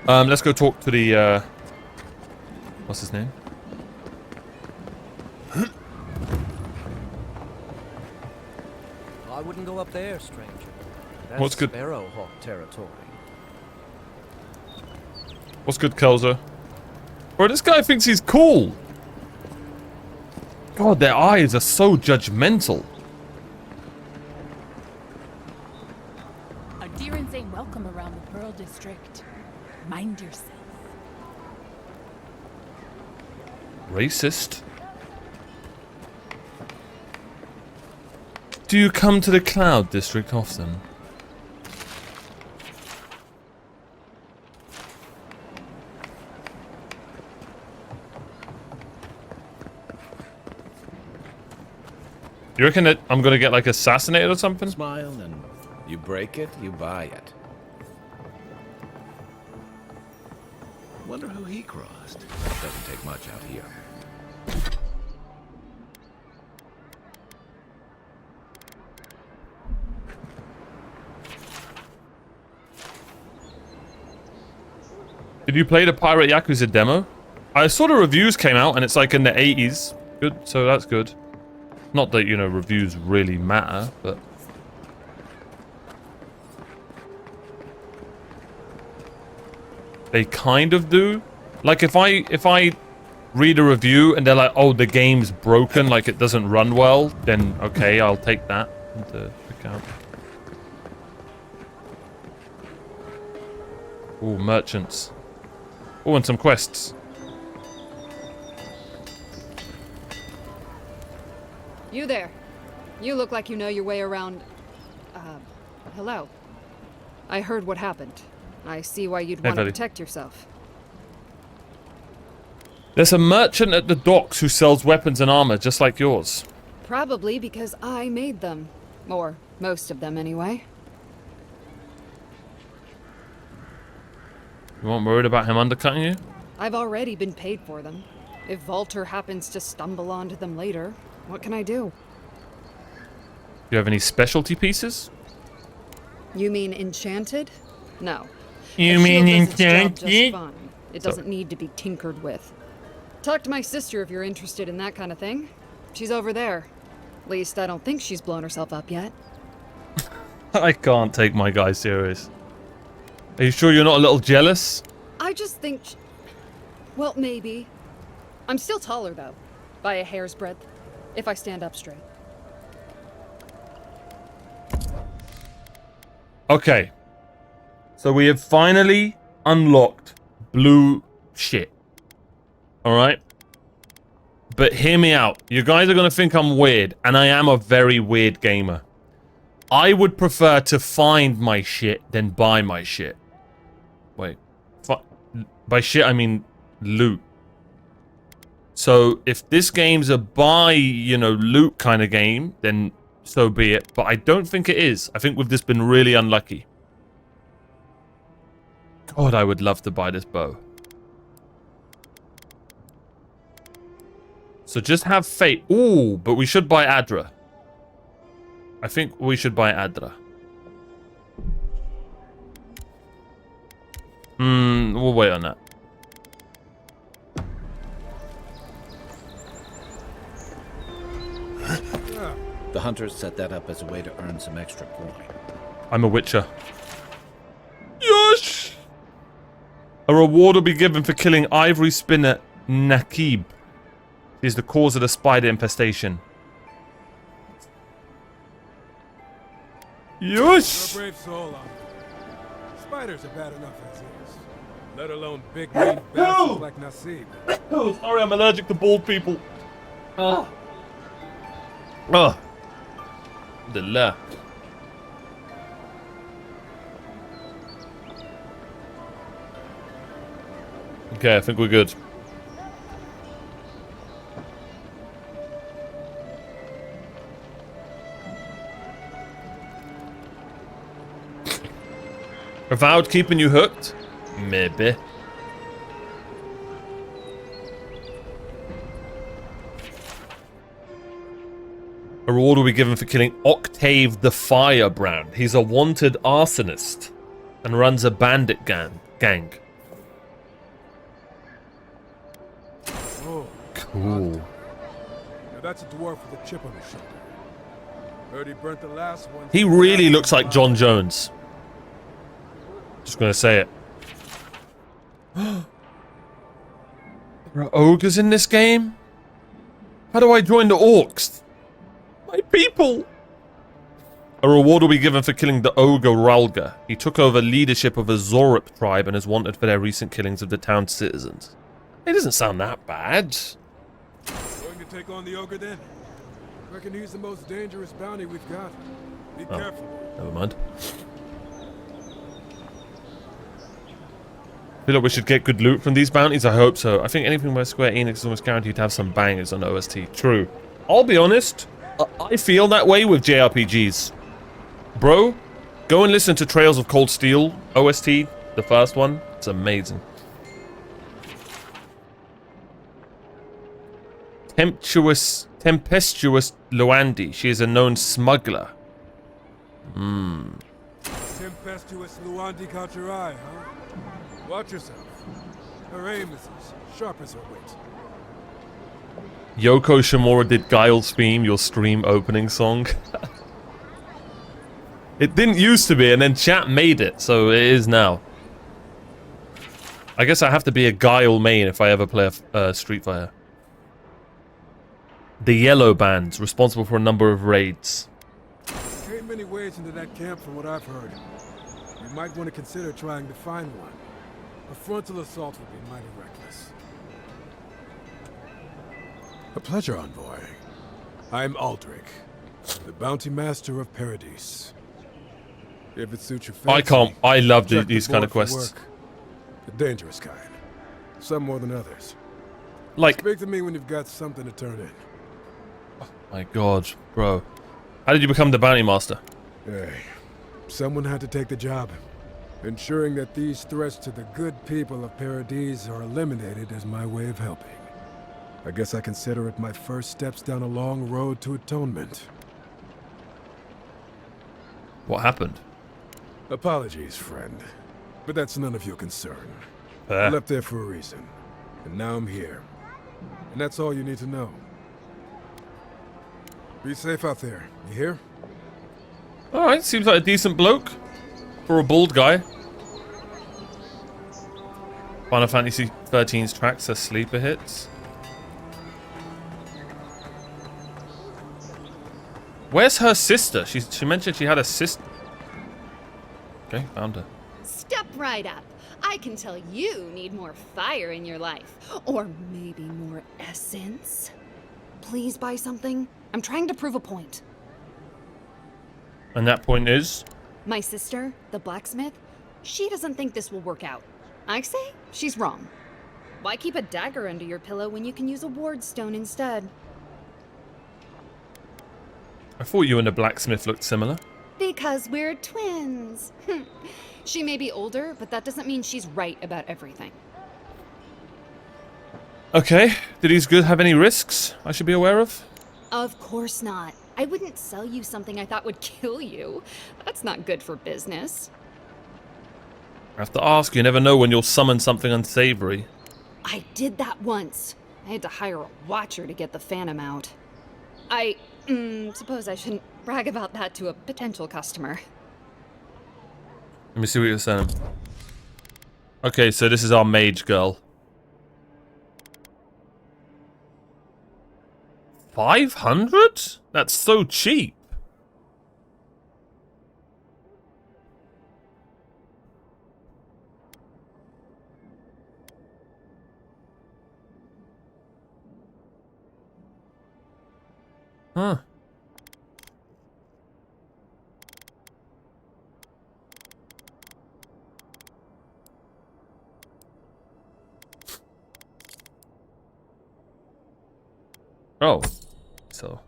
Let's go talk to the, what's his name? I wouldn't go up there, stranger. That's What's good? Sparrowhawk territory. What's good, Kelzo? Bro, this guy thinks he's cool. God, their eyes are so judgmental. Adherents ain't welcome around the Pearl District. Mind yourself. Racist. Do you come to the Cloud District often? You reckon that I'm gonna get like assassinated or something? Smile and you break it, you buy it. Wonder who he crossed. Doesn't take much out here. Did you play the Pirate Yakuza demo? I saw the reviews came out and it's like in the 80s. Good, so that's good. Not that, you know, reviews really matter, but... They kind of do. Like, if I read a review and they're like, oh, the game's broken, like it doesn't run well, then okay, I'll take that into account. Ooh, merchants. Oh, and some quests. You there. You look like you know your way around... hello. I heard what happened. I see why you'd want to protect yourself. There's a merchant at the docks who sells weapons and armor just like yours. Probably because I made them. Or most of them, anyway. You weren't worried about him undercutting you? I've already been paid for them. If Walter happens to stumble onto them later, what can I do? Do you have any specialty pieces? You mean enchanted? No. You A mean shield does its job enchanted? just fine. It doesn't need to be tinkered with. Talk to my sister if you're interested in that kind of thing. She's over there. At least I don't think she's blown herself up yet. I can't take my guy serious. Are you sure you're not a little jealous? I just think... Well, maybe. I'm still taller, though. By a hair's breadth. If I stand up straight. Okay. So we have finally unlocked blue shit. Alright? But hear me out. You guys are going to think I'm weird, and I am a very weird gamer. I would prefer to find my shit than buy my shit. Wait. By shit, I mean loot. So, if this game's a buy, you know, loot kind of game, then so be it. But I don't think it is. I think we've just been really unlucky. God, I would love to buy this bow. So just have faith. Ooh, but we should buy Adra. I think we should buy Adra. We'll wait on that. The hunters set that up as a way to earn some extra coin. I'm a witcher. Yes! A reward will be given for killing Ivory Spinner Nakib. He is the cause of the spider infestation. Yes! You're a brave soul, spiders are bad enough as is. Let alone big mean bastards like Nasib. Oh, sorry, I'm allergic to bald people. Oh. Oh. The la. Okay, I think we're good. Avowed keeping you hooked? Maybe. A reward will be given for killing Octave the Firebrand. He's a wanted arsonist and runs a bandit gang. Ooh. Now that's a dwarf with a chip on his shoulder. Heard he burnt the last one. He really looks like John Jones. Just gonna say it. There are ogres in this game? How do I join the orcs? My people! A reward will be given for killing the ogre Ralga. He took over leadership of a Zorup tribe and is wanted for their recent killings of the town's citizens. It doesn't sound that bad. Going to take on the ogre then? Reckon he's the most dangerous bounty we've got. Be careful. Never mind. Feel like we should get good loot from these bounties? I hope so. I think anything by Square Enix is almost guaranteed to have some bangers on OST. True. I'll be honest, I feel that way with JRPGs. Bro, go and listen to Trails of Cold Steel OST, the first one. It's amazing. Tempestuous Luandi. She is a known smuggler. Tempestuous Luandi caught your eye, huh? Watch yourself. Her aim is as sharp as her wit. Yoko Shimura did Guile's theme, your stream opening song. It didn't used to be, and then chat made it, so it is now. I guess I have to be a Guile main if I ever play a Street Fighter. The Yellow Band's responsible for a number of raids. Ain't many ways into that camp from what I've heard. You might want to consider trying to find one. A frontal assault would be mighty reckless. A pleasure, envoy. I'm Aldrich, the bounty master of Paradise. If it suits your fancy, I love check these the kind of board for quests. work. The dangerous kind. Some more than others. Like, Speak to me when you've got something to turn in. my god, bro. How did you become the bounty master? Hey, someone had to take the job. Ensuring that these threats to the good people of Paradise are eliminated is my way of helping. I guess I consider it my first steps down a long road to atonement. What happened? Apologies, friend. But that's none of your concern. I Fair. left there for a reason. And now I'm here. And that's all you need to know. Be safe out there. You hear? Alright, seems like a decent bloke. For a bald guy. Final Fantasy 13's tracks are sleeper hits. Where's her sister? She mentioned she had a sister. Okay, found her. Step right up. I can tell you need more fire in your life. Or maybe more essence. Please buy something. I'm trying to prove a point. And that point is? My sister, the blacksmith, she doesn't think this will work out. I say she's wrong. Why keep a dagger under your pillow when you can use a ward stone instead? I thought you and the blacksmith looked similar. Because we're twins. She may be older, but that doesn't mean she's right about everything. Okay, did these goods have any risks I should be aware of? Of course not. I wouldn't sell you something I thought would kill you. That's not good for business. I have to ask, you never know when you'll summon something unsavory. I did that once. I had to hire a watcher to get the phantom out. I suppose I shouldn't brag about that to a potential customer. Let me see what you're saying. Okay, so this is our mage girl. 500? That's so cheap. Huh. Oh. So.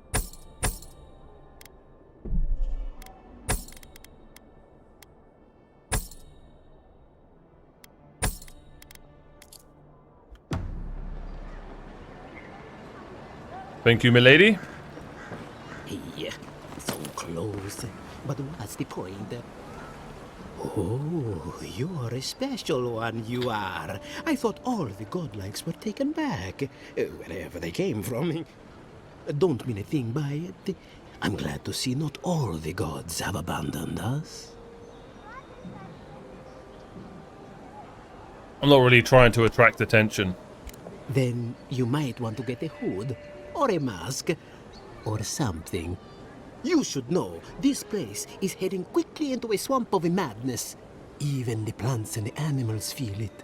Thank you, milady. Yeah, so close. But what's the point? Oh, you are a special one, you are. I thought all the godlikes were taken back, wherever they came from. Don't mean a thing by it. I'm glad to see not all the gods have abandoned us. I'm not really trying to attract attention. Then you might want to get a hood, or a mask, or something. You should know, this place is heading quickly into a swamp of madness. Even the plants and the animals feel it.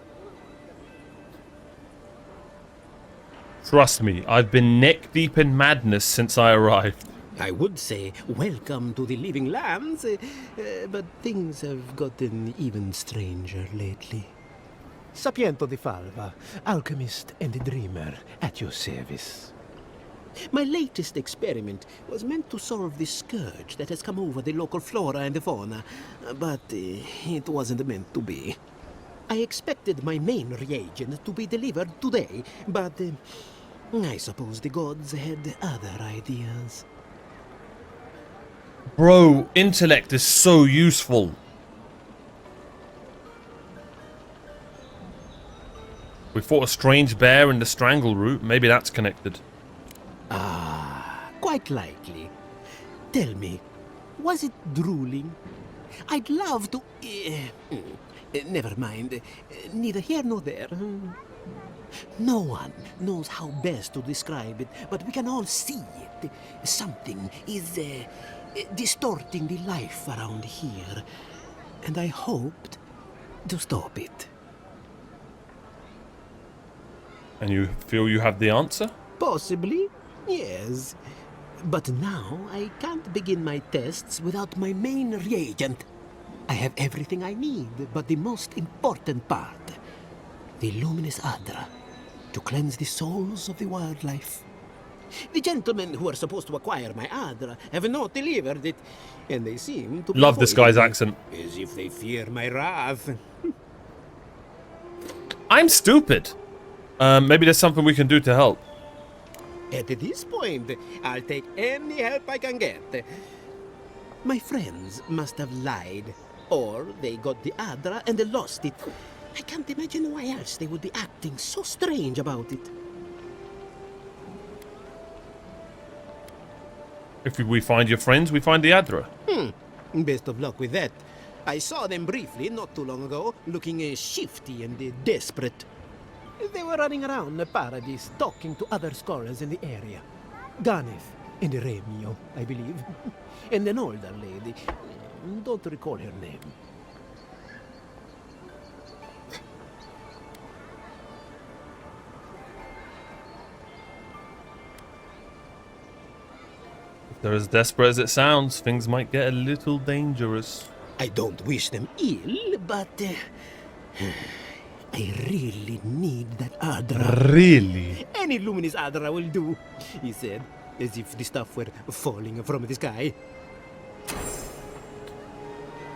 Trust me, I've been neck deep in madness since I arrived. I would say, welcome to the living lands, but things have gotten even stranger lately. Sapiento di Falva, alchemist and dreamer, at your service. My latest experiment was meant to solve the scourge that has come over the local flora and fauna, but it wasn't meant to be. I expected my main reagent to be delivered today, but I suppose the gods had other ideas. Bro, intellect is so useful. We fought a strange bear in the strangle route. Maybe that's connected. Ah, quite likely. Tell me, was it drooling? I'd love to... never mind. Neither here nor there. No one knows how best to describe it, but we can all see it. Something is distorting the life around here, and I hoped to stop it. And you feel you have the answer? Possibly, yes. But now I can't begin my tests without my main reagent. I have everything I need, but the most important part, the luminous Adra, to cleanse the souls of the wildlife. The gentlemen who are supposed to acquire my Adra have not delivered it, and they seem to be Love this guy's avoiding me, accent. as if they fear my wrath. I'm stupid. Maybe there's something we can do to help. At this point, I'll take any help I can get. My friends must have lied, or they got the Adra and they lost it. I can't imagine why else they would be acting so strange about it. If we find your friends, we find the Adra. Best of luck with that. I saw them briefly not too long ago, looking shifty and desperate. They were running around the paradise, talking to other scholars in the area. Ganef and Remio, I believe. And an older lady. Don't recall her name. If they're as desperate as it sounds, things might get a little dangerous. I don't wish them ill, but I really need that Adra. Really? Any luminous Adra will do, he said, as if the stuff were falling from the sky.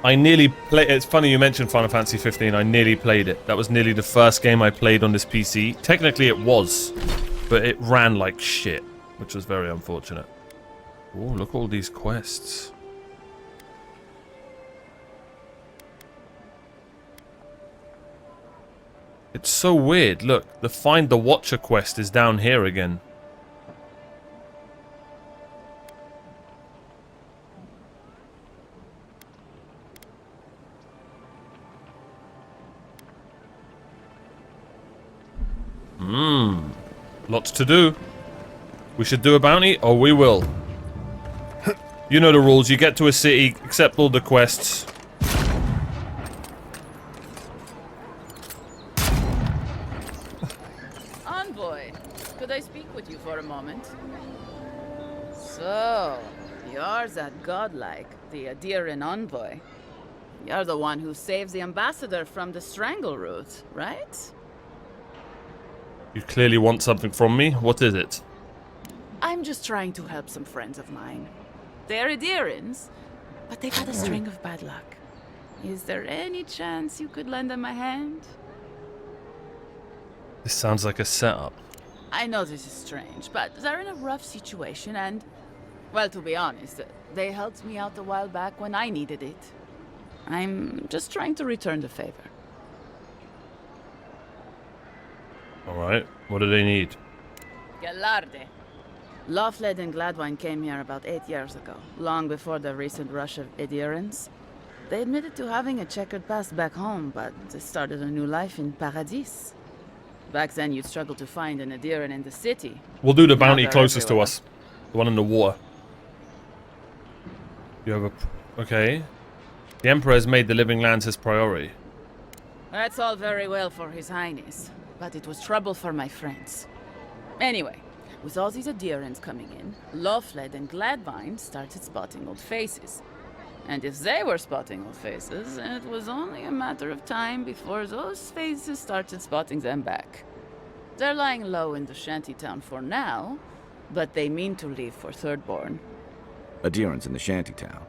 I nearly played. It's funny you mentioned Final Fantasy 15. I nearly played it. That was nearly the first game I played on this PC. Technically it was, but it ran like shit, which was very unfortunate. Oh, look at all these quests. It's so weird. Look, the Find the Watcher quest is down here again. Lots to do. We should do a bounty? Oh, we will. You know the rules. You get to a city, accept all the quests. Envoy, could I speak with you for a moment? So, you're that godlike, the Adiran envoy. You're the one who saves the ambassador from the strangle route, right? You clearly want something from me. What is it? I'm just trying to help some friends of mine. They're Adirans, but they've had a string of bad luck. Is there any chance you could lend them a hand? This sounds like a setup. I know this is strange, but they're in a rough situation and, well, to be honest, they helped me out a while back when I needed it. I'm just trying to return the favor. Alright, what do they need? Galarde. Loftlead and Gladwine came here about 8 years ago, long before the recent rush of adherents. They admitted to having a checkered past back home, but they started a new life in Paradis. Back then, you'd struggle to find an adherent in the city. We'll do the Now bounty they're closest to everywhere. us. The one in the water. You have a... Okay. The Emperor has made the Living Lands his priority. That's all very well for His Highness, but it was trouble for my friends. Anyway, with all these adherents coming in, Loftlead and Gladwine started spotting old faces. And if they were spotting old faces, it was only a matter of time before those faces started spotting them back. They're lying low in the shantytown for now, but they mean to leave for Thirdborn. Adherents in the shantytown.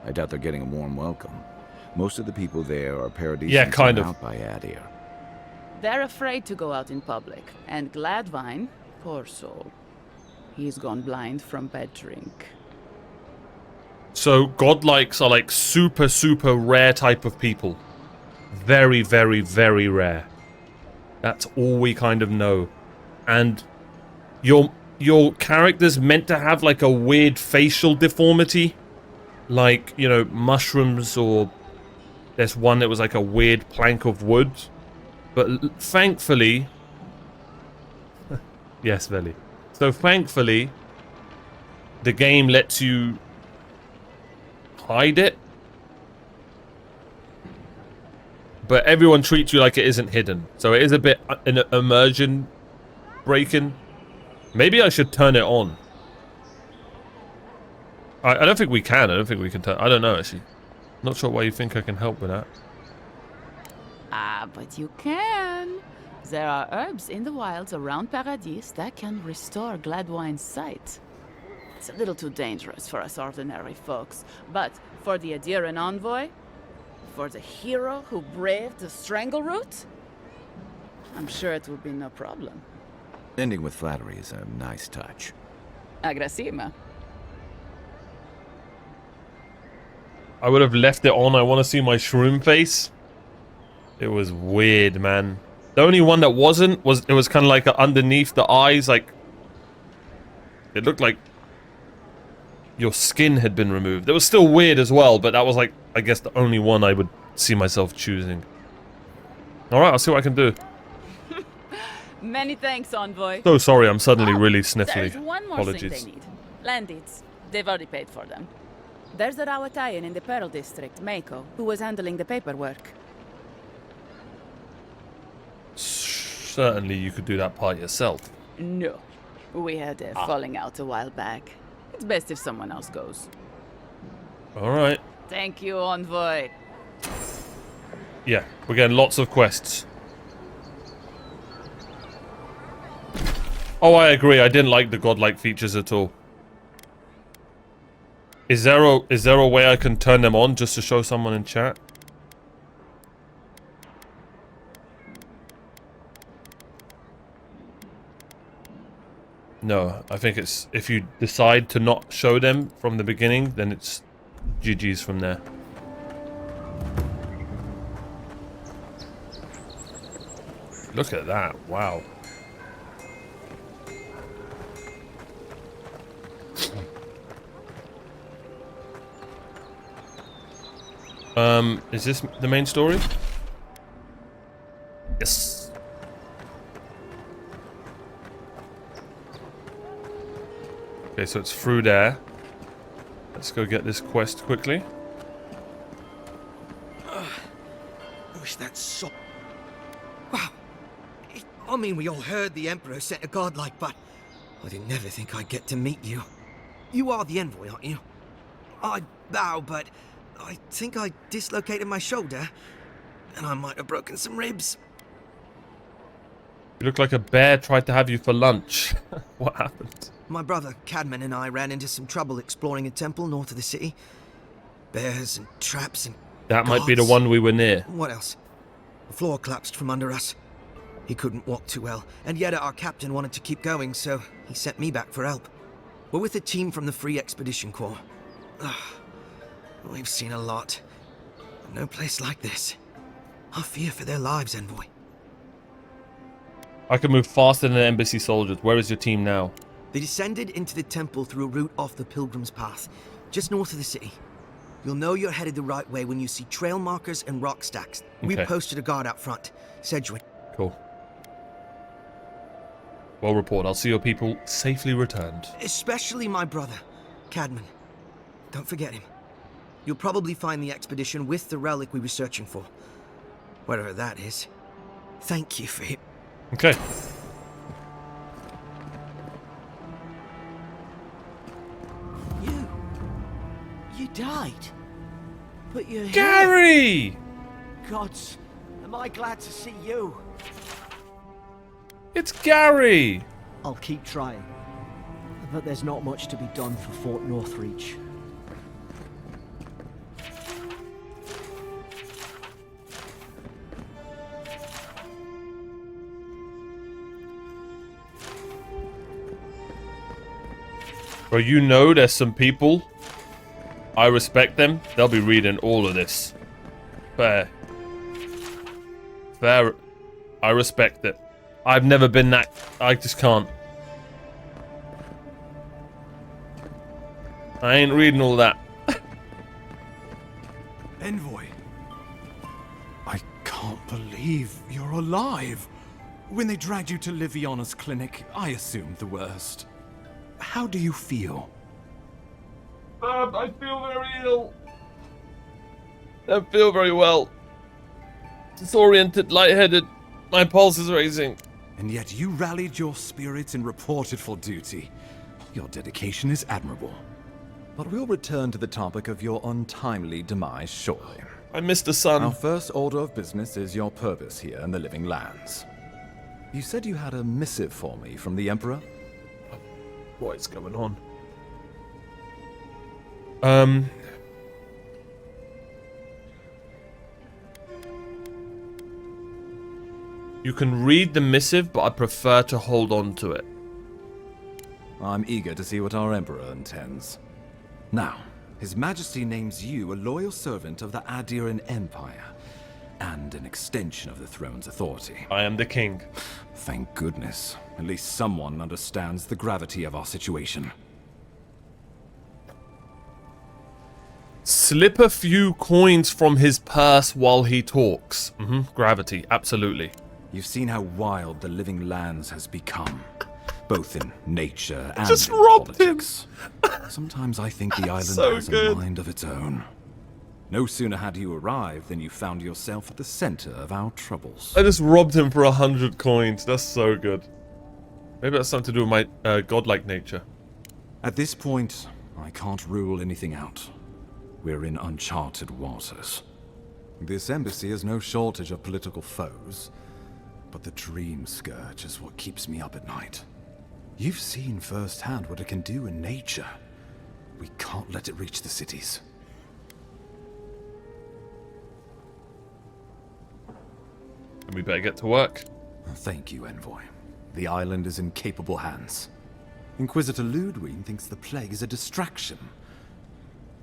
I doubt they're getting a warm welcome. Most of the people there are Paradisians Yeah, kind of. out by Adir. They're afraid to go out in public, and Gladwine, poor soul, he's gone blind from bad drink. So, godlikes are like super, super rare type of people. Very, very, very rare. That's all we kind of know. And your character's meant to have like a weird facial deformity. Like, you know, mushrooms, or there's one that was like a weird plank of wood. But thankfully... Yes, Veli. So thankfully, the game lets you hide it. But everyone treats you like it isn't hidden. So it is a bit an immersion breaking. Maybe I should turn it on. I don't think we can. I don't think we can turn... I don't know, actually. Not sure why you think I can help with that. Ah, but you can. There are herbs in the wilds around Paradis that can restore Gladwine's sight. It's a little too dangerous for us ordinary folks, but for the adherent envoy, for the hero who braved the strangle route, I'm sure it will be no problem. Ending with flattery is a nice touch. Agrasima. I would have left it on. I want to see my shroom face. It was weird, man. The only one that wasn't was... It was kind of like underneath the eyes, like... It looked like your skin had been removed. It was still weird as well, but that was like, I guess, the only one I would see myself choosing. Alright, I'll see what I can do. Many thanks, envoy. So sorry, I'm suddenly really sniffly. There's one more Apologies. thing they need. Land deeds. They've already paid for them. There's a Rawatayan in the Pearl District, Mako, who was handling the paperwork. Certainly you could do that part yourself. No. We had a falling out a while back. It's best if someone else goes. Alright. Thank you, envoy. Yeah, we're getting lots of quests. Oh, I agree. I didn't like the godlike features at all. Is there a way I can turn them on just to show someone in chat? No, I think it's... If you decide to not show them from the beginning, then it's GG's from there. Look at that. Wow. Is this the main story? Yes. Okay, so it's through there. Let's go get this quest quickly. I wish that so... Wow. I mean, we all heard the Emperor sent a godlike, but I didn't never think I'd get to meet you. You are the envoy, aren't you? I bow, but I think I dislocated my shoulder, and I might have broken some ribs. You look like a bear tried to have you for lunch. What happened? My brother, Cadman, and I ran into some trouble exploring a temple north of the city. Bears and traps and That might be the guards. one we were near. What else? The floor collapsed from under us. He couldn't walk too well, and yet our captain wanted to keep going, so he sent me back for help. We're with a team from the Free Expedition Corps. We've seen a lot. No place like this. I fear for their lives, Envoy. I can move faster than the embassy soldiers. Where is your team now? They descended into the temple through a route off the Pilgrim's Path, just north of the city. You'll know you're headed the right way when you see trail markers and rock stacks. We Okay. posted a guard out front. Sedgwick. Cool. Well reported. I'll see your people safely returned. Especially my brother, Cadman. Don't forget him. You'll probably find the expedition with the relic we were searching for. Whatever that is. Thank you for it. Okay. You died. But you're here. Gary! Gods, am I glad to see you. It's Gary! I'll keep trying. But there's not much to be done for Fort Northreach. Bro, you know there's some people. I respect them. They'll be reading all of this. Fair. Fair. I respect it. I've never been that... I just can't. I ain't reading all that. Envoy. I can't believe you're alive. When they dragged you to Liviana's clinic, I assumed the worst. How do you feel? I feel very ill. I don't feel very well. Disoriented, lightheaded. My pulse is racing. And yet you rallied your spirits and reported for duty. Your dedication is admirable. But we'll return to the topic of your untimely demise shortly. I missed the sun. Our first order of business is your purpose here in the Living Lands. You said you had a missive for me from the Emperor? What is going on? You can read the missive, but I prefer to hold on to it. I'm eager to see what our Emperor intends. Now, His Majesty names you a loyal servant of the Adiran Empire, and an extension of the throne's authority. I am the king. Thank goodness. At least someone understands the gravity of our situation. Slip a few coins from his purse while he talks. Gravity, absolutely. You've seen how wild the Living Lands has become, both in nature and Just in robbed politics. Sometimes I think the island So has good. a mind of its own. No sooner had you arrived than you found yourself at the center of our troubles. I just robbed him for 100 coins. That's so good. Maybe that's something to do with my godlike nature. At this point, I can't rule anything out. We're in uncharted waters. This embassy has no shortage of political foes, but the dream scourge is what keeps me up at night. You've seen firsthand what it can do in nature. We can't let it reach the cities. And we better get to work. Thank you, Envoy. The island is in capable hands. Inquisitor Ludwig thinks the plague is a distraction.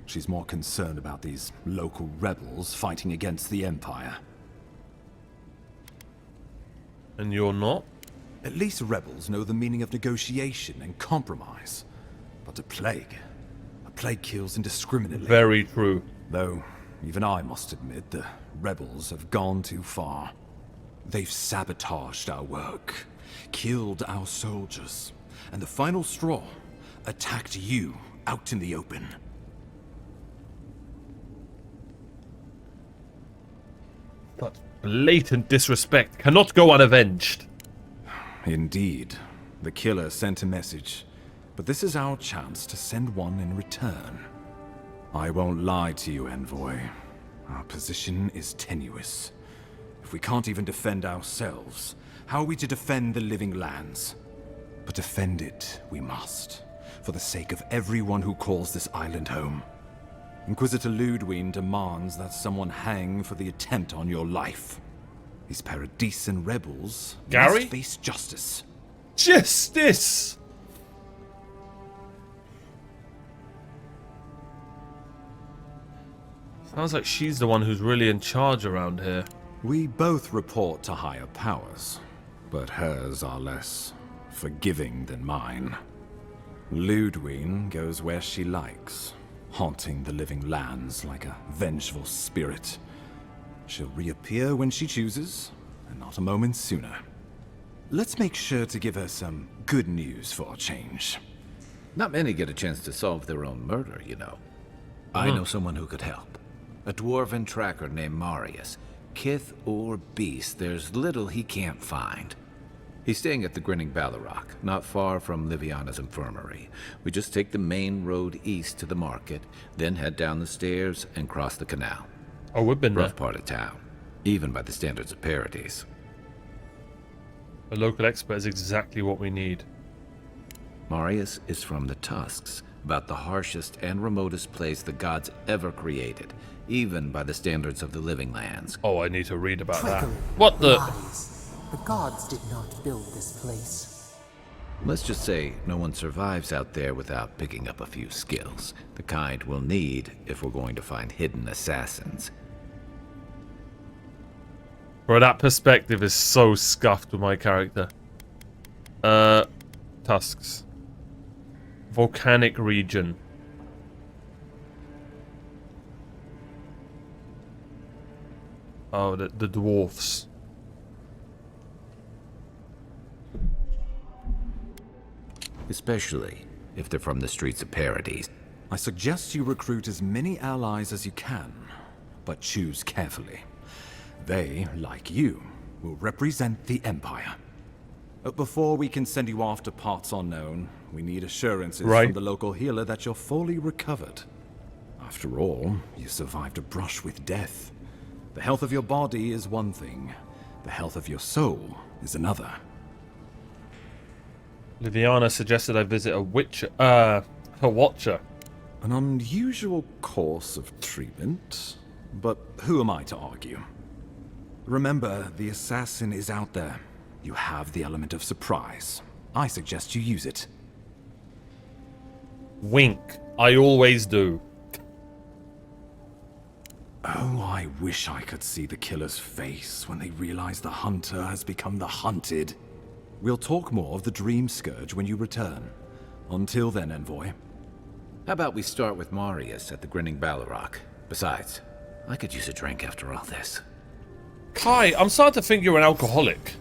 She's more concerned about these local rebels fighting against the Empire. And you're not? At least rebels know the meaning of negotiation and compromise. But a plague kills indiscriminately. Very true. Though, even I must admit, the rebels have gone too far. They've sabotaged our work, killed our soldiers, and the final straw, attacked you out in the open. Such blatant disrespect cannot go unavenged. Indeed. The killer sent a message, but this is our chance to send one in return. I won't lie to you, Envoy. Our position is tenuous. If we can't even defend ourselves, how are we to defend the Living Lands? But defend it we must, for the sake of everyone who calls this island home. Inquisitor Ludwig demands that someone hang for the attempt on your life. These Paradisian rebels Gary? must face justice. Justice! Sounds like she's the one who's really in charge around here. We both report to higher powers, but hers are less forgiving than mine. Ludwig goes where she likes, haunting the living lands like a vengeful spirit. She'll reappear when she chooses, and not a moment sooner. Let's make sure to give her some good news for a change. Not many get a chance to solve their own murder, you know. I know someone who could help. A dwarven tracker named Marius. Kith or beast, there's little he can't find. He's staying at the Grinning Ballarrock, not far from Liviana's infirmary. We just take the main road east to the market, then head down the stairs and cross the canal. Oh, we've been there. Rough part of town, even by the standards of Paradise. A local expert is exactly what we need. Marius is from the Tusks, about the harshest and remotest place the gods ever created, even by the standards of the living lands. Oh, I need to read about that. Trickery, What the? lies. The gods did not build this place. Let's just say no one survives out there without picking up a few skills, the kind we'll need if we're going to find hidden assassins. Bro, that perspective is so scuffed with my character. Tusks. Volcanic region. Oh, the dwarfs. Especially if they're from the streets of Paradise. I suggest you recruit as many allies as you can, but choose carefully. They, like you, will represent the Empire. Before we can send you off to parts unknown, we need assurances from the local healer that you're fully recovered. After all, you survived a brush with death. The health of your body is one thing. The health of your soul is another. Liviana suggested I visit a watcher. An unusual course of treatment, but who am I to argue? Remember, the assassin is out there. You have the element of surprise. I suggest you use it. Wink. I always do. Oh, I wish I could see the killer's face when they realize the hunter has become the hunted. We'll talk more of the Dream Scourge when you return. Until then, Envoy. How about we start with Marius at the Grinning Ballarrock? Besides, I could use a drink after all this. Kai, I'm starting to think you're an alcoholic.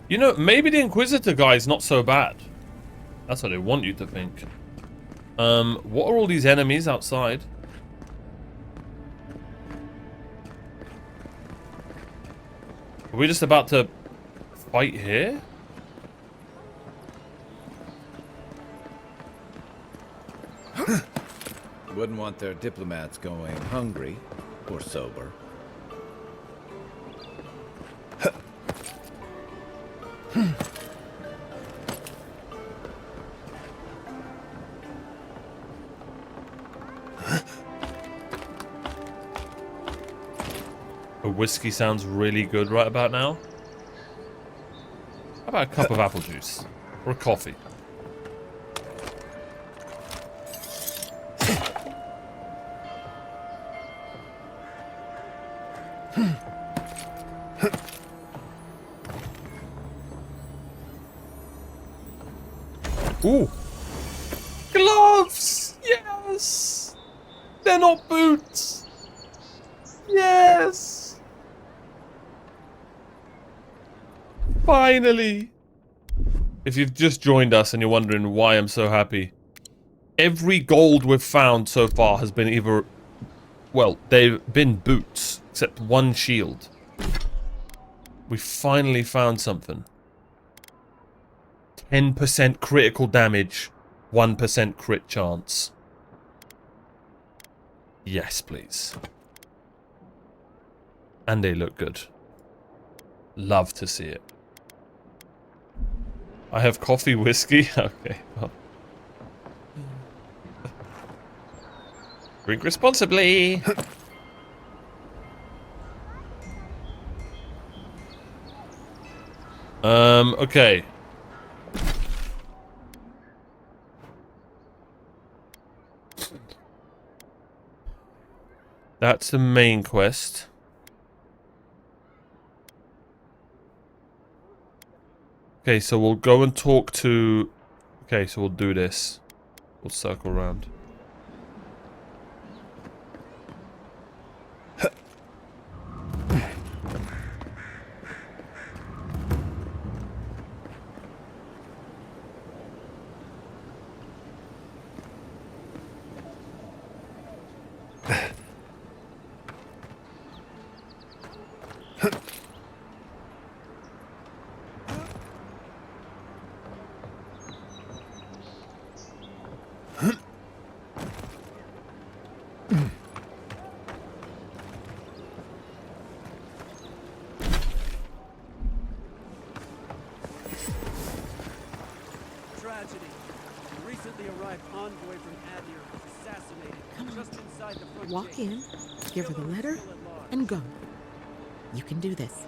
You know, maybe the Inquisitor guy's not so bad. That's what they want you to think. What are all these enemies outside? Are we just about to fight here? Wouldn't want their diplomats going hungry or sober. A whiskey sounds really good right about now. How about a cup of apple juice? Or a coffee? Ooh. Gloves! Yes! They're not boots! Yes! Finally! If you've just joined us and you're wondering why I'm so happy, every gold we've found so far has been either... Well, they've been boots, except one shield. We finally found something. 10% critical damage, 1% crit chance. Yes, please. And they look good. Love to see it. I have coffee, whiskey. Okay. Well. Drink responsibly. Okay. That's the main quest. Okay, so we'll go and talk to... Okay, so we'll do this. We'll circle around. Tragedy. The recently arrived envoy from Adir was assassinated just inside the front Walk gate. in, give her the letter, and go. You can do this.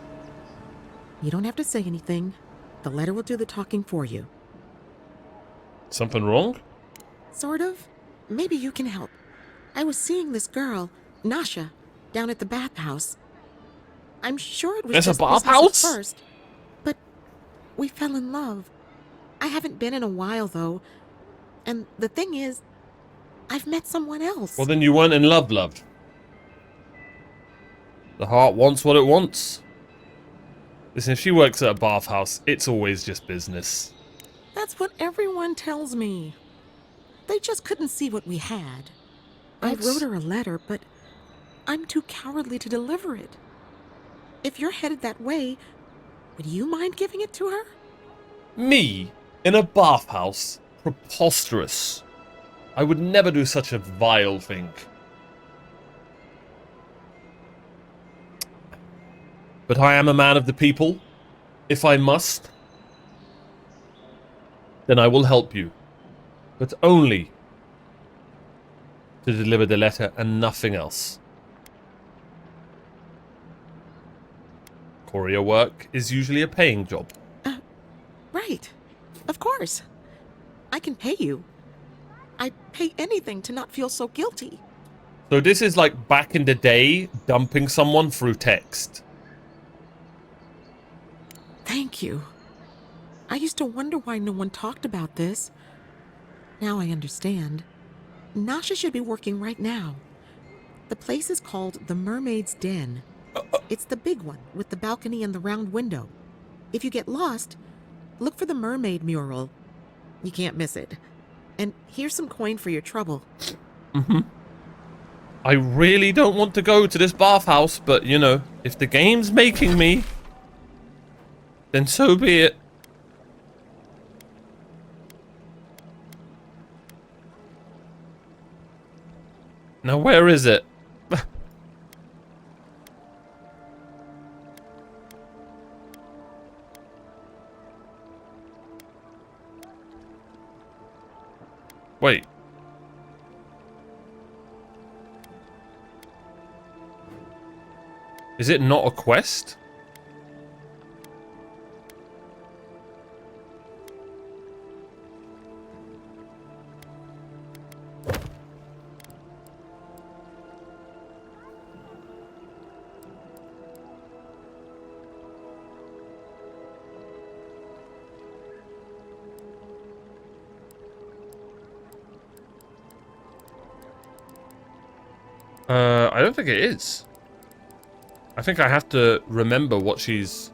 You don't have to say anything. The letter will do the talking for you. Something wrong? Sort of. Maybe you can help. I was seeing this girl, Nasha, down at the bathhouse. I'm sure it was There's a just business bathhouse? at first, but we fell in love. I haven't been in a while, though. And the thing is, I've met someone else. Well, then you weren't in love, love. The heart wants what it wants. Listen, if she works at a bathhouse, it's always just business. That's what everyone tells me. They just couldn't see what we had. I wrote her a letter, but I'm too cowardly to deliver it. If you're headed that way, would you mind giving it to her? Me? In a bathhouse? Preposterous. I would never do such a vile thing. But I am a man of the people. If I must, then I will help you. But only to deliver the letter and nothing else. Courier work is usually a paying job. Right. Of course. I can pay you. I'd pay anything to not feel so guilty. So this is like back in the day, dumping someone through text. Thank you. I used to wonder why no one talked about this. Now I understand. Nasha should be working right now. The place is called the Mermaid's Den. It's the big one with the balcony and the round window. If you get lost, look for the mermaid mural. You can't miss it. And here's some coin for your trouble. I really don't want to go to this bathhouse, but you know, if the game's making me, then so be it. Now where is it? Wait. Is it not a quest? I don't think it is. I think I have to remember what she's...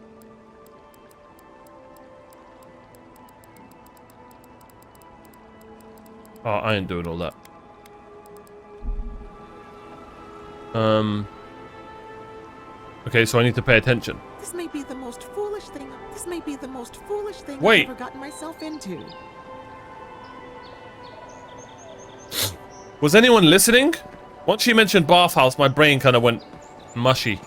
Oh, I ain't doing all that. Okay, so I need to pay attention. This may be the most foolish thing. This may be the most foolish thing Wait. I've ever gotten myself into. Was anyone listening? Once she mentioned bathhouse, my brain kind of went mushy.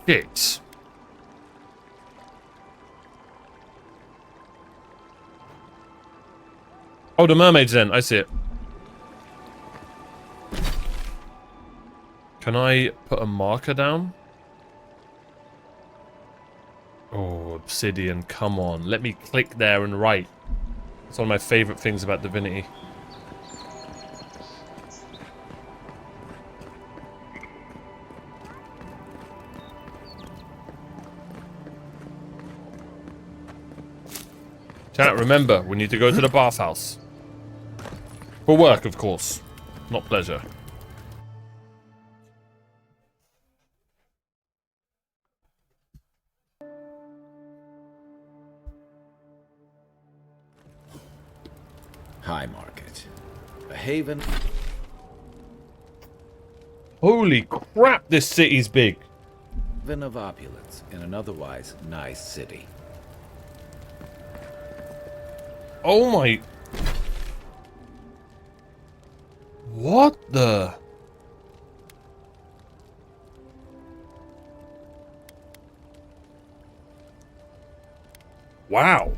Shit. Oh, the mermaid's den. I see it. Can I put a marker down? Oh, obsidian, come on. Let me click there and write. It's one of my favorite things about Divinity. Chat, remember, we need to go to the bathhouse. For work, of course. Not pleasure. High Market. A haven. Holy crap, this city's big. Haven of opulence in an otherwise nice city. Oh my... What the... Wow.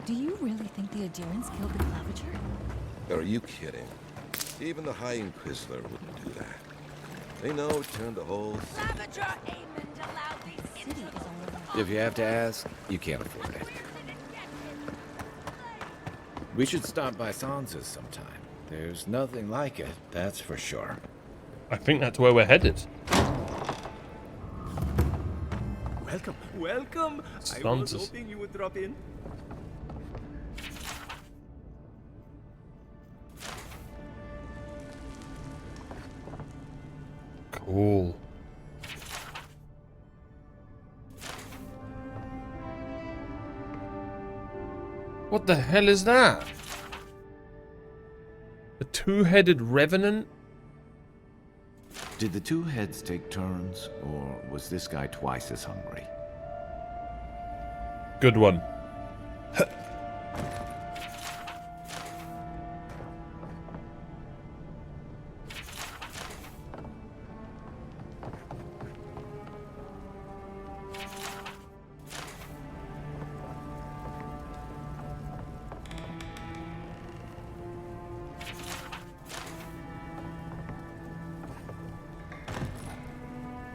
Do you really think the adherents killed the Claviger? Are you kidding? Even the High Inquisitor wouldn't do that. They know it turned the whole If you have to ask, you can't afford it. We should stop by Sansa's sometime. There's nothing like it, that's for sure. I think that's where we're headed. Welcome, welcome. I was hoping you would drop in. Cool. What the hell is that? A two-headed revenant? Did the two heads take turns, or was this guy twice as hungry? Good one.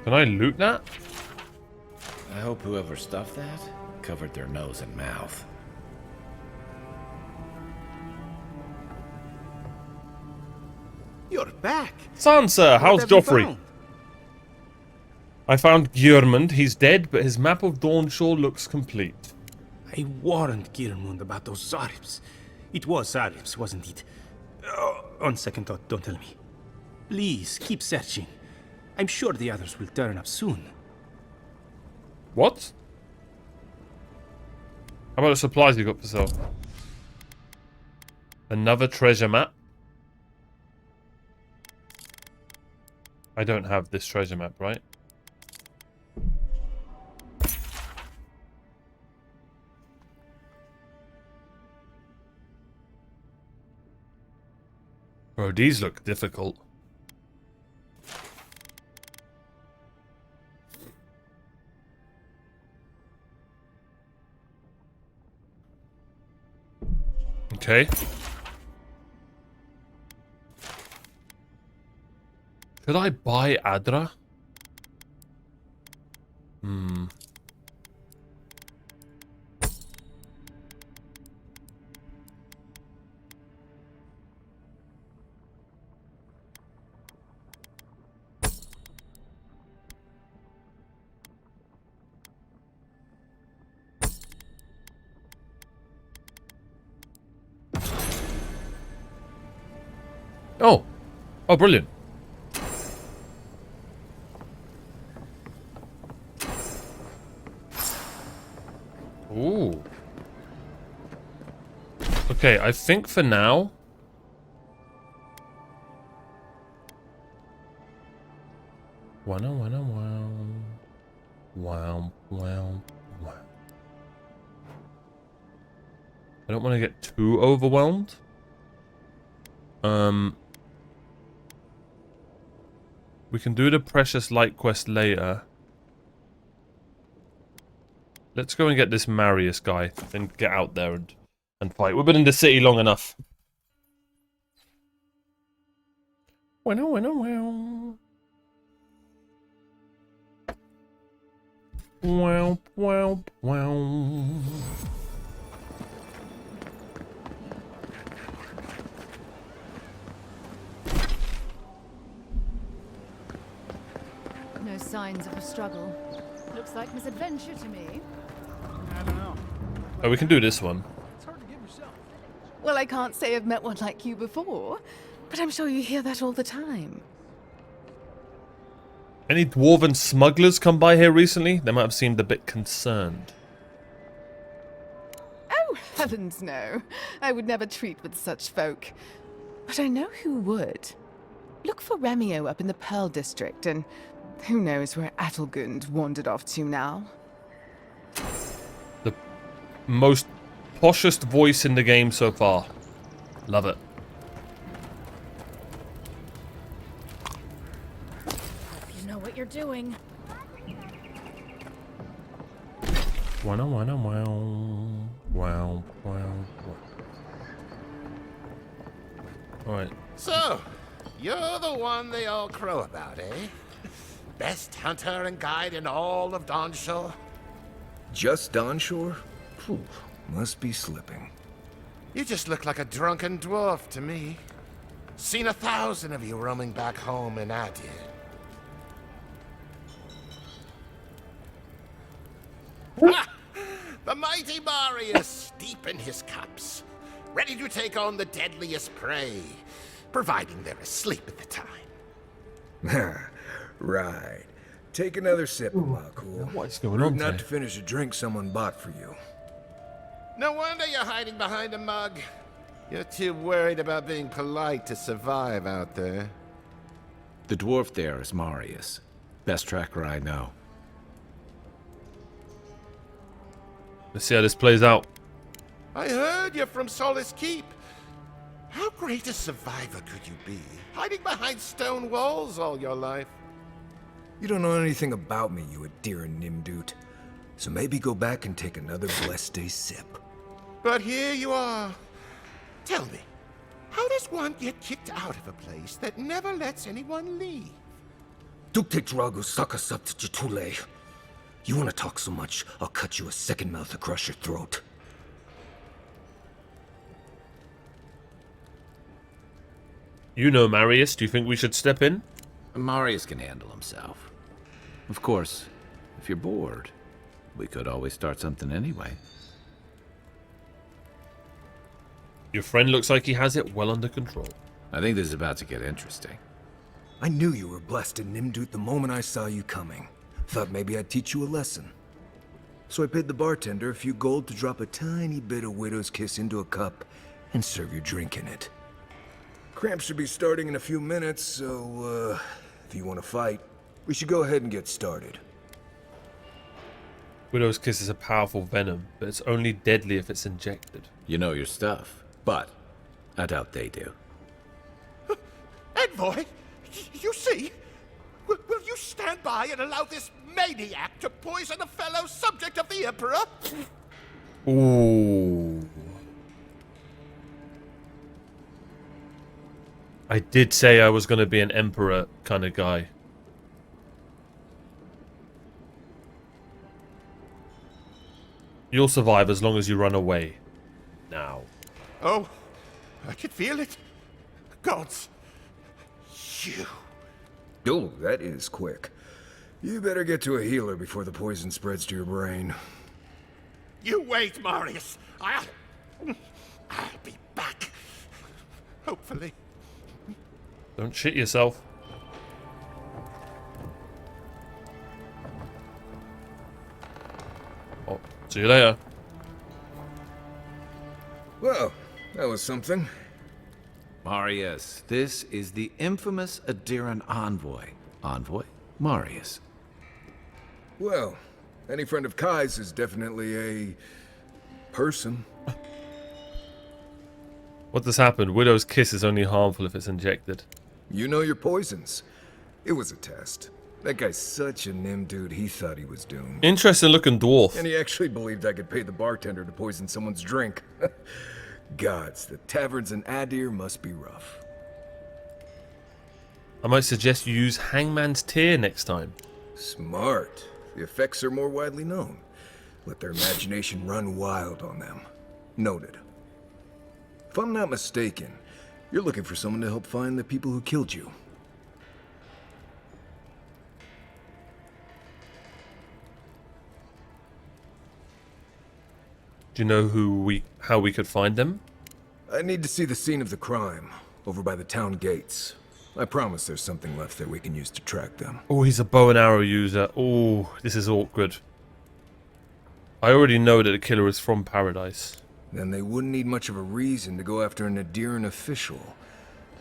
Can I loot that? I hope whoever stuffed that covered their nose and mouth. You're back. Sansa, how's What have you Joffrey? found? I found Gyrmund. He's dead, but his map of Dawnshore looks complete. I warned Gyrmund about those Zaribs. It was Zaribs, wasn't it? On second thought, don't tell me. Please, keep searching. I'm sure the others will turn up soon. What? How about the supplies you got for sale? Another treasure map? I don't have this treasure map, right? Bro, these look difficult. Okay. Should I buy Adra? Hmm. Oh. Oh, brilliant. Ooh. Okay, I think for now... Wow. I don't want to get too overwhelmed. We can do the Precious Light quest later. Let's go and get this Marius guy and get out there and fight. We've been in the city long enough. Wow, wow, wow. Wow, wow, wow. No signs of a struggle. Looks like misadventure to me. I don't know. Oh, we can do this one. It's hard to give yourself. Well, I can't say I've met one like you before, but I'm sure you hear that all the time. Any dwarven smugglers come by here recently? They might have seemed a bit concerned. Oh, heavens no. I would never treat with such folk. But I know who would. Look for Remio up in the Pearl District, and who knows where Adelgund wandered off to now. The most poshest voice in the game so far. Love it. You know what you're doing. Wow, wow, wow. Wow, wow. Alright. So, you're the one they all crow about, eh? Best hunter and guide in all of Dawnshore? Just Dawnshore? Phew, must be slipping. You just look like a drunken dwarf to me. Seen 1,000 of you roaming back home in Adir. Ah, the mighty Marius, deep in his cups, ready to take on the deadliest prey, providing they're asleep at the time. Right. Take another sip, Makul. What's going on Not today? to finish a drink someone bought for you. No wonder you're hiding behind a mug. You're too worried about being polite to survive out there. The dwarf there is Marius. Best tracker I know. Let's see how this plays out. I heard you're from Solace Keep. How great a survivor could you be, hiding behind stone walls all your life? You don't know anything about me, you Adir Nimdut. So maybe go back and take another blessed day sip. But here you are. Tell me, how does one get kicked out of a place that never lets anyone leave? Dukte Dragu Sakasap Jitule. You want to talk so much, I'll cut you a second mouth across your throat. You know Marius, do you think we should step in? Marius can handle himself. Of course, if you're bored, we could always start something anyway. Your friend looks like he has it well under control. I think this is about to get interesting. I knew you were blessed in Nimdut the moment I saw you coming. Thought maybe I'd teach you a lesson. So I paid the bartender a few gold to drop a tiny bit of Widow's Kiss into a cup and serve your drink in it. Cramps should be starting in a few minutes, so, if you want to fight, we should go ahead and get started. Widow's Kiss is a powerful venom, but it's only deadly if it's injected. You know your stuff, but I doubt they do. Envoy, you see? Will you stand by and allow this maniac to poison a fellow subject of the Emperor? Ooh. I did say I was going to be an emperor kind of guy. You'll survive as long as you run away. Now. Oh, I can feel it. Gods. You. Oh, that is quick. You better get to a healer before the poison spreads to your brain. You wait, Marius. I'll be back. Hopefully. Don't shit yourself. Oh, see you later. Well, that was something. Marius, this is the infamous Adiran envoy. Envoy? Marius. Well, any friend of Kai's is definitely a person. What has happened? Widow's Kiss is only harmful if it's injected. You know your poisons. It was a test. That guy's such a nim dude, he thought he was doomed. Interesting looking dwarf. And he actually believed I could pay the bartender to poison someone's drink. Gods, the taverns in Adir must be rough. I might suggest you use Hangman's Tear next time. Smart. The effects are more widely known. Let their imagination run wild on them. Noted. If I'm not mistaken, you're looking for someone to help find the people who killed you. Do you know how we could find them? I need to see the scene of the crime, over by the town gates. I promise there's something left that we can use to track them. Oh, he's a bow and arrow user. Oh, this is awkward. I already know that the killer is from Paradise. Then they wouldn't need much of a reason to go after an Adiran official.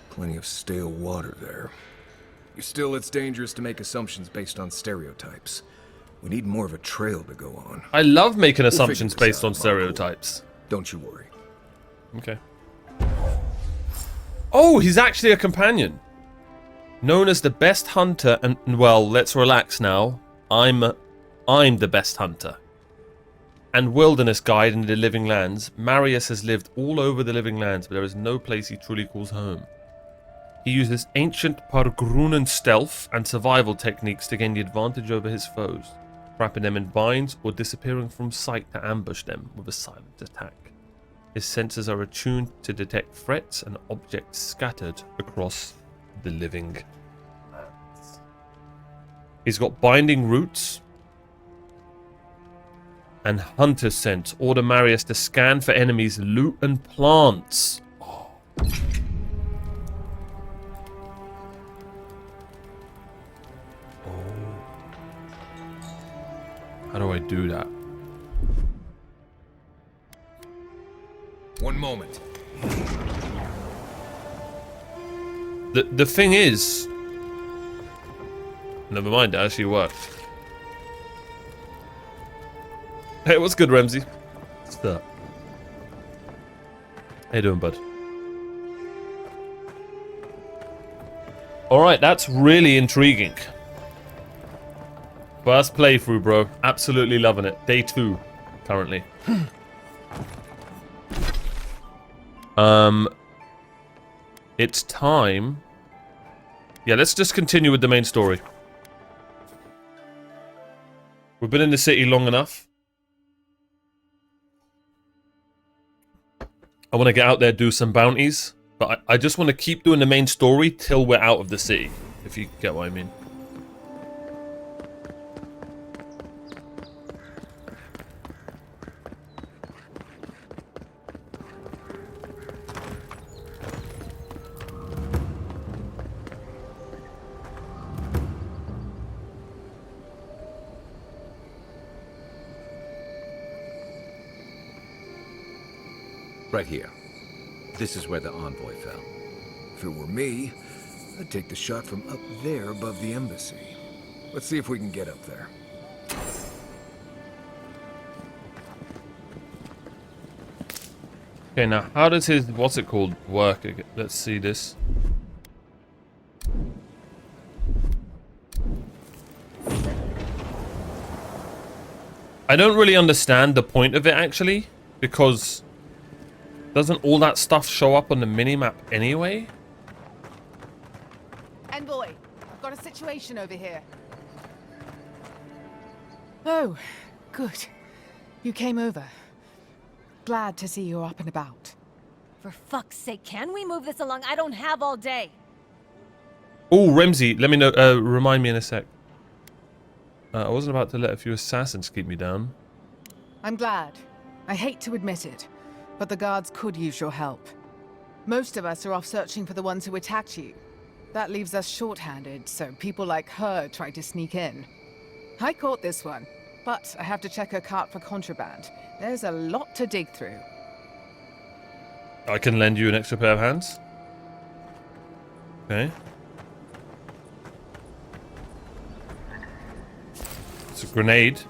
Plenty of stale water there. Still, it's dangerous to make assumptions based on stereotypes. We need more of a trail to go on. I love making assumptions based on stereotypes. Don't you worry. Okay. Oh, he's actually a companion. Known as the best hunter and, well, let's relax now. I'm the best hunter. And wilderness guide in the Living Lands. Marius has lived all over the Living Lands, but there is no place he truly calls home. He uses ancient Pargrunan stealth and survival techniques to gain the advantage over his foes, trapping them in binds or disappearing from sight to ambush them with a silent attack. His senses are attuned to detect threats and objects scattered across the Living Lands. He's got binding roots and hunter's scent. Order Marius to scan for enemies, loot and plants. Oh. How do I do that? One moment. The thing is... Never mind, it actually worked. Hey, what's good, Ramsey? What's up? How you doing, bud? Alright, that's really intriguing. First playthrough, bro. Absolutely loving it. Day 2, currently. It's time. Yeah, let's just continue with the main story. We've been in the city long enough. I want to get out there, do some bounties. But I just want to keep doing the main story till we're out of the city. If you get what I mean. Right here. This is where the envoy fell. If it were me, I'd take the shot from up there above the embassy. Let's see if we can get up there. Okay, now how does his, what's it called, work? Let's see this. I don't really understand the point of it, actually, because doesn't all that stuff show up on the minimap anyway? Envoy, I've got a situation over here. Oh, good. You came over. Glad to see you're up and about. For fuck's sake, can we move this along? I don't have all day. Oh, Ramsey, let me know. Remind me in a sec. I wasn't about to let a few assassins keep me down. I'm glad. I hate to admit it, but the guards could use your help. Most of us are off searching for the ones who attacked you. That leaves us short-handed, so people like her try to sneak in. I caught this one, but I have to check her cart for contraband. There's a lot to dig through. I can lend you an extra pair of hands. Okay. It's a grenade.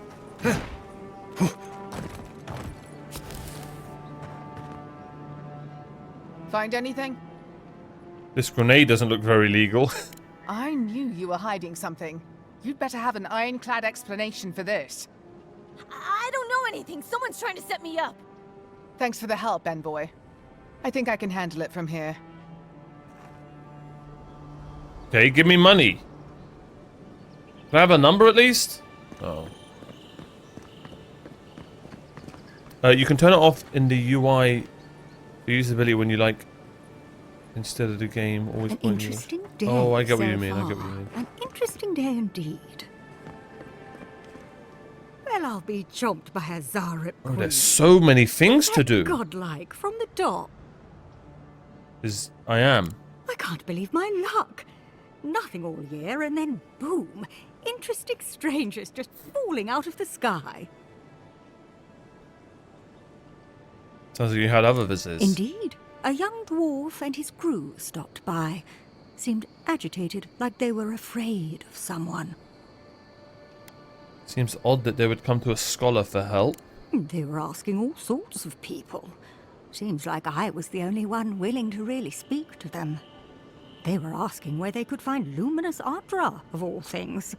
Find anything? This grenade doesn't look very legal. I knew you were hiding something. You'd better have an ironclad explanation for this. I don't know anything. Someone's trying to set me up. Thanks for the help, Envoy. I think I can handle it from here. Okay, give me money. Can I have a number at least? Oh. You can turn it off in the UI usability when you like, instead of the game always pointing you. Interesting day. Oh, I get what so you mean. I get what far. you mean. An interesting day indeed. Well, I'll be chomped by a Zarip Oh, queen. there's so many things to do. Godlike from the top. I am. I can't believe my luck. Nothing all year, and then boom, interesting strangers just falling out of the sky. Sounds like you had other visitors. Indeed. A young dwarf and his crew stopped by. Seemed agitated, like they were afraid of someone. Seems odd that they would come to a scholar for help. They were asking all sorts of people. Seems like I was the only one willing to really speak to them. They were asking where they could find luminous Adra, of all things.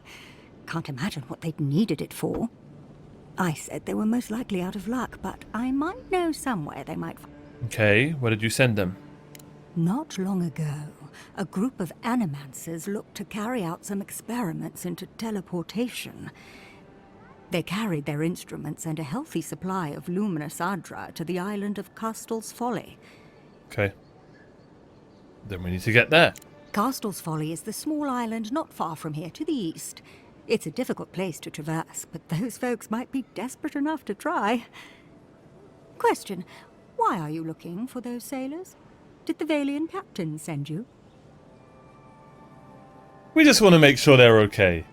Can't imagine what they'd needed it for. I said they were most likely out of luck, but I might know somewhere they might find. Okay, where did you send them? Not long ago, a group of animancers looked to carry out some experiments into teleportation. They carried their instruments and a healthy supply of luminous Adra to the island of Castel's Folly. Okay. Then we need to get there. Castel's Folly is the small island not far from here to the east. It's a difficult place to traverse, but those folks might be desperate enough to try. Question, why are you looking for those sailors? Did the Valian captain send you? We just want to make sure they're okay.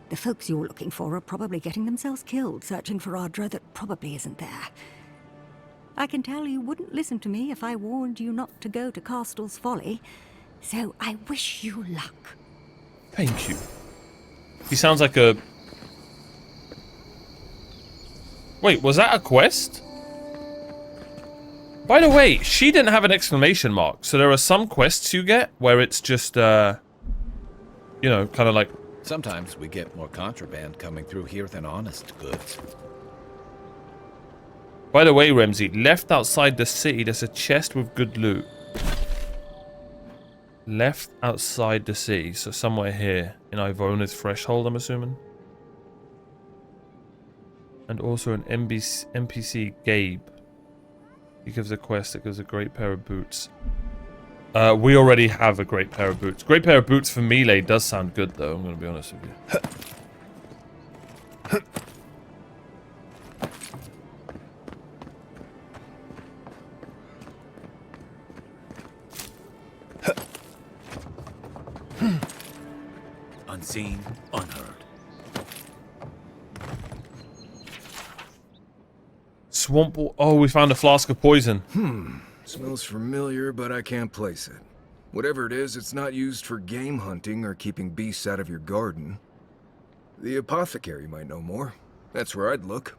The folks you're looking for are probably getting themselves killed searching for Adra that probably isn't there. I can tell you wouldn't listen to me if I warned you not to go to Castel's Folly, so I wish you luck. Thank you. He sounds like a... Wait, was that a quest? By the way, she didn't have an exclamation mark, so there are some quests you get where it's just, you know, kind of like... Sometimes we get more contraband coming through here than honest goods. By the way, Ramsey, left outside the city, there's a chest with good loot. Left outside the city, so somewhere here. In Ivona's Threshold, I'm assuming. And also an NPC, Gabe. He gives a quest that gives a great pair of boots. We already have a great pair of boots. Great pair of boots for melee does sound good, though, I'm going to be honest with you. Unseen, unheard. Swamp... Oh, we found a flask of poison. Smells familiar, but I can't place it. Whatever it is, it's not used for game hunting or keeping beasts out of your garden. The apothecary might know more. That's where I'd look.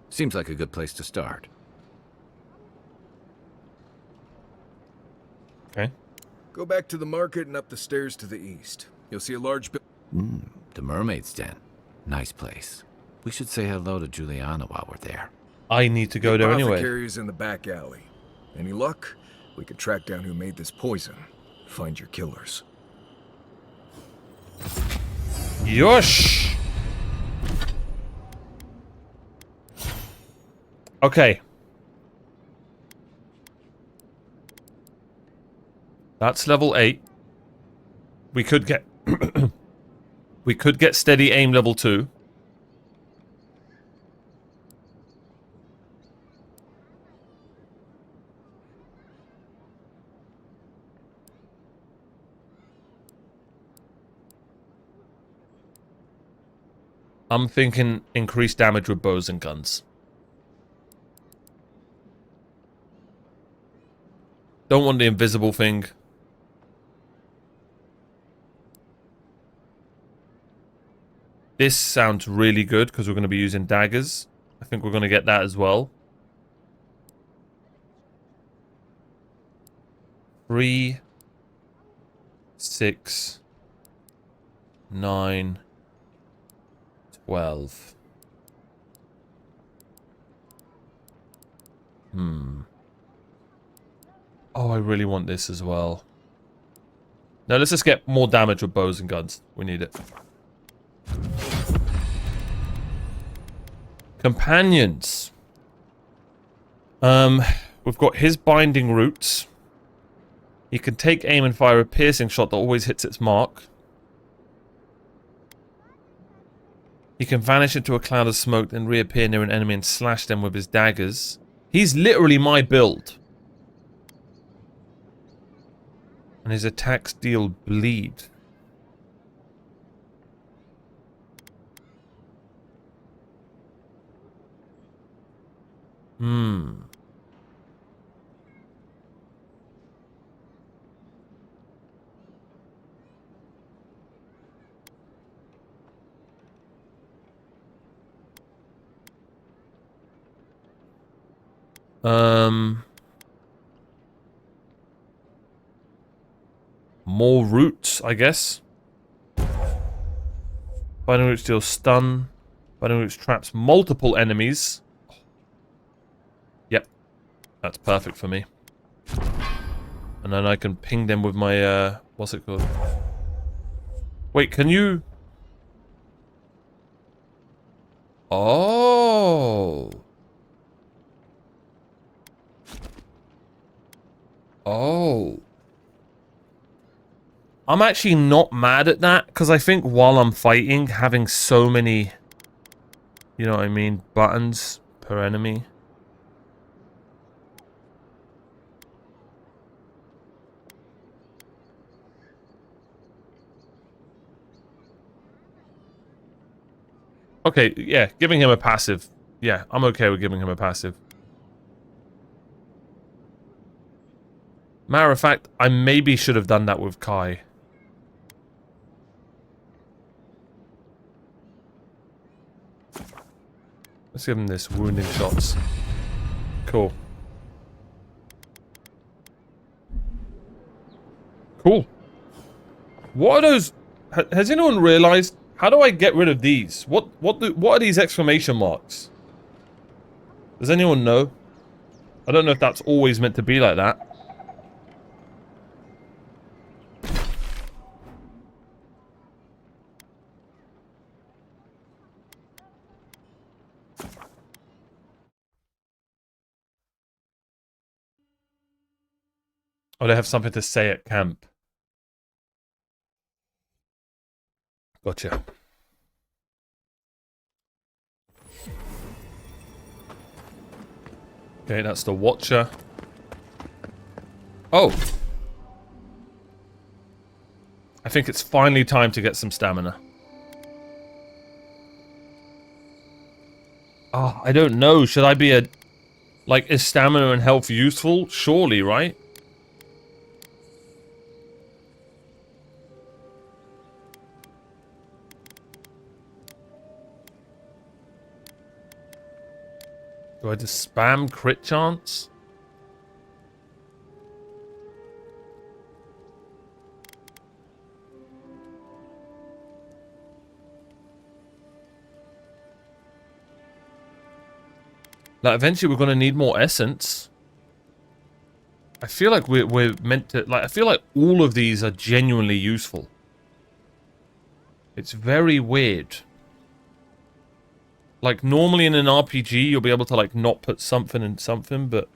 Seems like a good place to start. Okay. Go back to the market and up the stairs to the east. You'll see a large The Mermaid's Den. Nice place. We should say hello to Juliana while we're there. I need to go there anyway. The apothecary's in the back alley. Any luck? We could track down who made this poison. Find your killers. Yosh! Okay. That's level 8. We could get... we could get steady aim level 2. I'm thinking increased damage with bows and guns. Don't want the invisible thing. This sounds really good because we're going to be using daggers. I think we're going to get that as well. 3, 6, 9, 12. Oh, I really want this as well. Now let's just get more damage with bows and guns. We need it. Companions. We've got his binding roots. He can take aim and fire a piercing shot that always hits its mark. He can vanish into a cloud of smoke, then reappear near an enemy and slash them with his daggers. He's literally my build. And his attacks deal bleed. More roots, I guess. Binding roots deal stun. Binding roots traps multiple enemies. Yep. That's perfect for me. And then I can ping them with my, what's it called? Wait, can you... Oh. Oh. I'm actually not mad at that, because I think while I'm fighting, having so many, you know what I mean, buttons per enemy. Okay, yeah, giving him a passive. Yeah, I'm okay with giving him a passive. Matter of fact, I maybe should have done that with Kai. Let's give him this. Wounding shots. Cool. Cool. What are those... Has anyone realized... How do I get rid of these? What are these exclamation marks? Does anyone know? I don't know if that's always meant to be like that. Oh, they have something to say at camp. Gotcha. Okay, that's the Watcher. Oh! I think it's finally time to get some stamina. Oh, I don't know. Should I be a... Like, is stamina and health useful? Surely, right? Do I just spam crit chance? Like, eventually we're going to need more essence. I feel like we're meant to... Like, I feel like all of these are genuinely useful. It's very weird. Like, normally in an RPG, you'll be able to, like, not put something in something, but...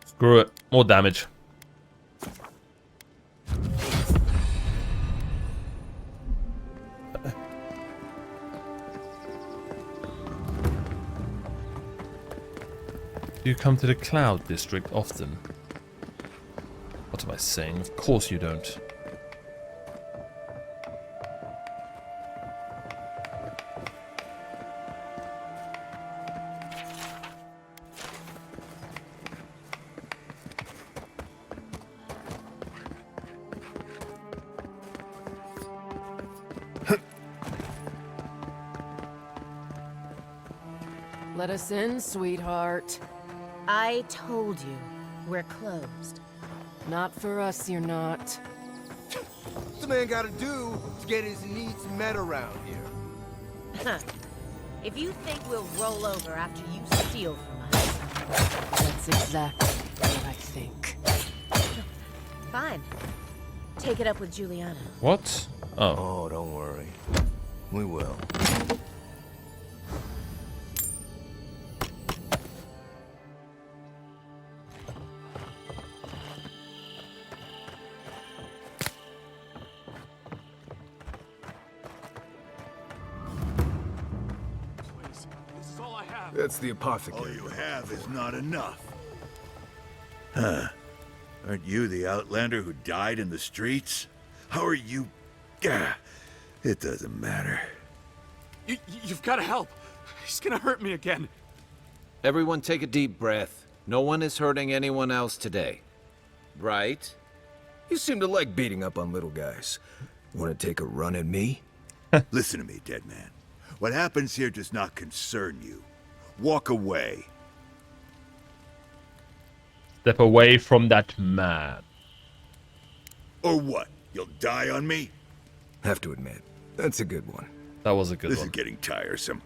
Screw it. More damage. Do you come to the Cloud District often? What am I saying? Of course you don't. Let us in, sweetheart. I told you, we're closed. Not for us, you're not. What's the man gotta do to get his needs met around here? If you think we'll roll over after you steal from us... That's exactly what I think. Fine. Take it up with Juliana. What? Oh. Oh, don't worry. We will. That's the apothecary. All you have is not enough. Huh. Aren't you the outlander who died in the streets? How are you... Gah. It doesn't matter. You've got to help. He's gonna hurt me again. Everyone take a deep breath. No one is hurting anyone else today. Right? You seem to like beating up on little guys. Want to take a run at me? Listen to me, dead man. What happens here does not concern you. Walk away. Step away from that man. Or what? You'll die on me? Have to admit, that's a good one. That was a good one. This is getting tiresome.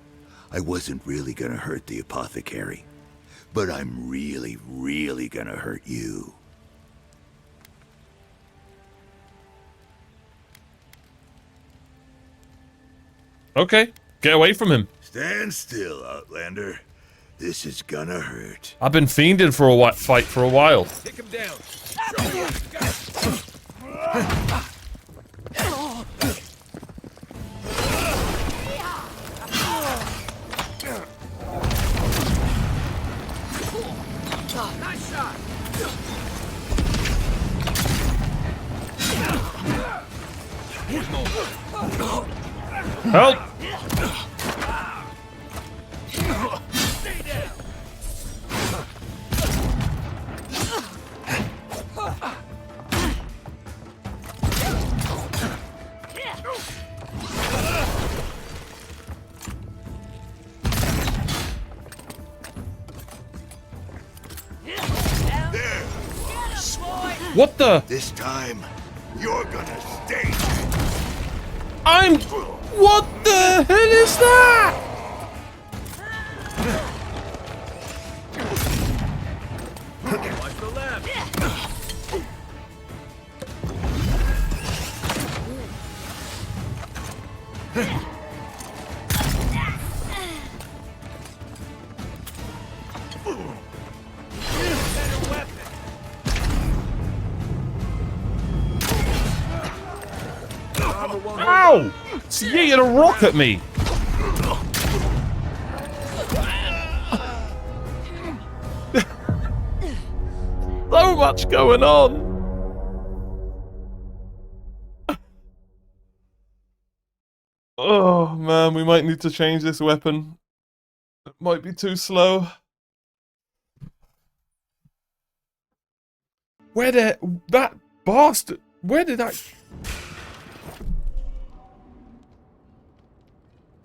I wasn't really gonna hurt the apothecary. But I'm really, really gonna hurt you. Okay, get away from him. Stand still, Outlander. This is gonna hurt. I've been fiending for a fight for a while. Take him down. Nice shot. Help! What the? This time, you're gonna stay. What the hell is that? Watch the left. Ow! She yeeted a rock at me. So much going on. Oh man, we might need to change this weapon. It might be too slow. That bastard, where did I...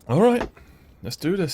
Alright, let's do this.